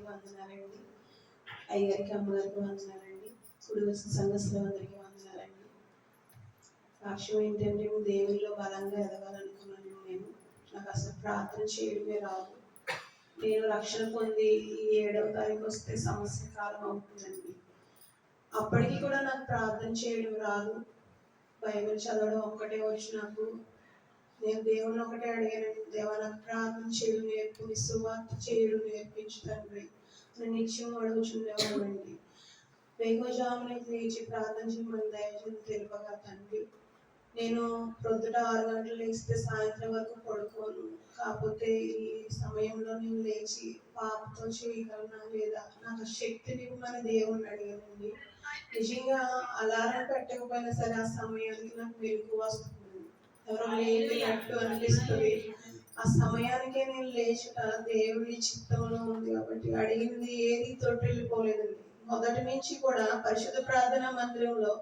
వందనాలండి. అయ్యగారికి అమ్మగారికి వందనాలండి. కుడి సంఘస్థులు అందరికీ వందనాలండి. సాక్ష్యం ఏంటంటే దేవుల్లో బలంగా ఎదగాలనుకున్నాను. నాకు అసలు ప్రార్థన చేయడమే రాదు. నేను రక్షణ పొంది ఈ 7వ తారీఖు వస్తే సంవత్సర కాలం అవుతుందండి. అప్పటికి కూడా నాకు ప్రార్థన చేయడం రాదు. బైబిల్ చదవడం ఒక్కటే వచ్చు నాకు. నేను దేవుని ఒకటే అడిగానండి, దేవా నాకు ప్రార్థన చేయడం నేర్పు, సువార్త చేయడం నేర్పించు తండ్రి. నేను నిత్యం అడుగుచుండేవాడండి. వేకువజామున లేచి ప్రార్థన చేయమని దయచేసి తెలుపగా తండ్రి. నేను ప్రొద్దుట 6 గంటలు లేస్తే సాయంత్రం వరకు పడుకోను. కాకపోతే ఈ సమయంలో నేను లేచి పాపతో చేయగలనా లేదా, నాకు శక్తిని ఇవ్వమని దేవుణ్ణి అడిగానండి. నిజంగా అలారం పెట్టకపోయినా సరే ఆ సమయానికి నాకు మెలకు వస్తుంది. ఎవరో లేపినట్టు అనిపిస్తుంది. ఆ సమయానికే నేను లేచుట దేవుడి చిత్తంలో ఉంది కాబట్టి అడిగింది ఏది తొట్టిల్లిపోలేదండి. మొదటి నుంచి కూడా పరిశుద్ధ ప్రార్థనా మందిరంలో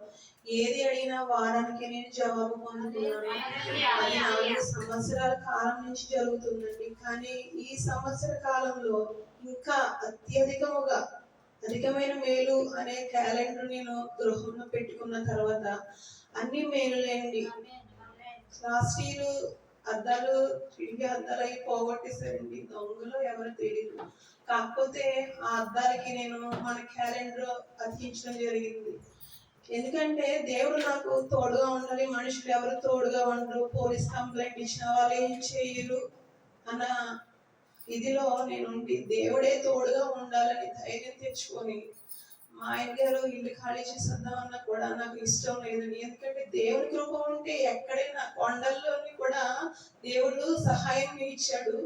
ఏది అడిగినా వారానికి నేను జవాబు పొందుతున్నాను. అది 4 సంవత్సరాల కాలం నుంచి జరుగుతుందండి. కానీ ఈ సంవత్సర కాలంలో ఇంకా అధికమైన మేలు అనే క్యాలెండర్ నేను గృహంలో పెట్టుకున్న తర్వాత అన్ని మేలులేండి. ప్లాస్టీలు అద్దాలు తిరిగి అద్దాలు అవి పోగొట్టేశారండి. దొంగలు ఎవరు తెలియదు. కాకపోతే ఆ అద్దాలకి నేను మన క్యాలెండర్ అతికించడం జరిగింది. ఎందుకంటే దేవుడు నాకు తోడుగా ఉండాలి. మనుషులు ఎవరు తోడుగా ఉండరు. పోలీస్ కంప్లైంట్ ఇచ్చిన వాళ్ళు ఏం చేయరు అన్న ఇదిలో నేను దేవుడే తోడుగా ఉండాలని ధైర్యం తెచ్చుకొని మా ఆయన గారు ఇల్లు ఖాళీ చేసేద్దామన్నా కూడా నాకు ఇష్టం లేదండి. ఎందుకంటే దేవుడి కృప ఉంటే ఎక్కడైనా కొండల్లోని కూడా దేవుడు సహాయం ఇచ్చాడు.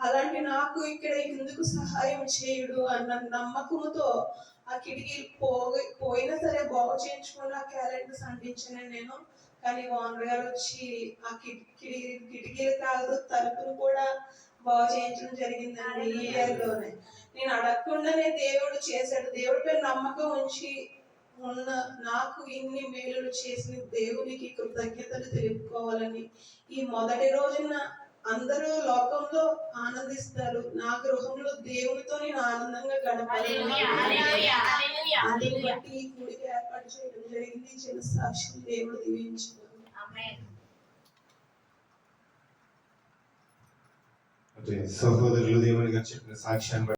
అలాంటి నాకు ఇక్కడ ఎందుకు సహాయం చేయడు అన్న నమ్మకంతో ఆ కిటికీలు పోయినా సరే బాగు చేయించుకొని ఆ క్యాలెండర్స్ అంటించాను నేను. కానీ ఓనర్ గారు వచ్చి ఆ కిటికీలు కాదు తలుపులు కూడా బాగు చేయించడం జరిగిందండి ఈ ఇయర్లోనే. నేను అడగకుండానే దేవుడు చేశాడు. దేవుడి పైన నమ్మకం ఉంచి ఉన్న నాకు ఇన్ని మేలులు చేసిన దేవునికి కృతజ్ఞతలు తెలుపుకోవాలని ఈ మొదటి రోజున అందరూ లోకంలో ఆనందిస్తారు. నా గృహంలో దేవునితో నేను ఆనందంగా గడపాలి. అందుని బట్టి ఈ గుడికి ఏర్పాటు చేయడం జరిగింది. చిన్న సాక్షి దేవుడు దీవించారు. సహోదరులు దేవుని గారు చెప్పిన సాక్ష్యాన్ని